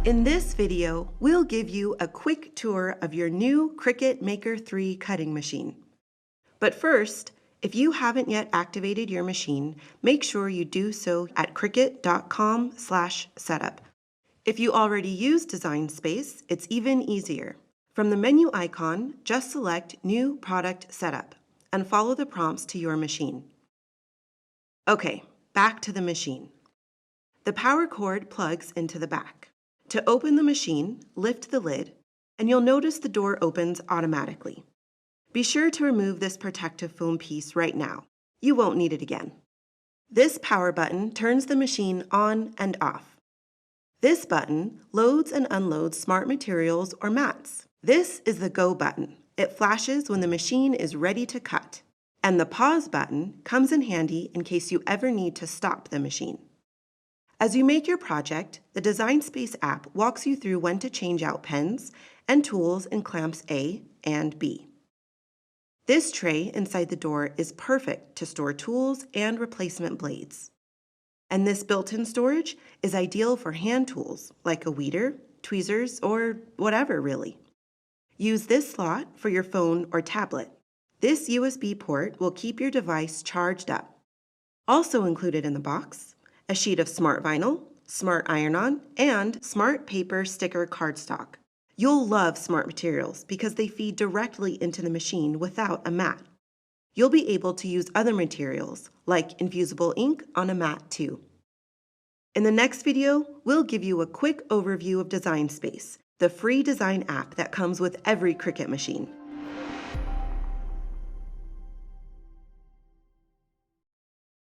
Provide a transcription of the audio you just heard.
In this video, we'll give you a quick tour of your new Cricut Maker 3 cutting machine. But first, if you haven't yet activated your machine, make sure you do so at cricut.com/setup. If you already use Design Space, it's even easier. From the menu icon, just select New Product Setup and follow the prompts to your machine. Okay, back to the machine. The power cord plugs into the back. To open the machine, lift the lid, and you'll notice the door opens automatically. Be sure to remove this protective foam piece right now. You won't need it again. This power button turns the machine on and off. This button loads and unloads smart materials or mats. This is the Go button. It flashes when the machine is ready to cut. And the Pause button comes in handy in case you ever need to stop the machine. As you make your project, the Design Space app walks you through when to change out pens and tools in clamps A and B. This tray inside the door is perfect to store tools and replacement blades. And this built-in storage is ideal for hand tools like a weeder, tweezers, or whatever really. Use this slot for your phone or tablet. This USB port will keep your device charged up. Also included in the box, a sheet of smart vinyl, smart iron-on, and smart paper sticker cardstock. You'll love smart materials because they feed directly into the machine without a mat. You'll be able to use other materials like infusible ink on a mat too. In the next video, we'll give you a quick overview of Design Space, the free design app that comes with every Cricut machine.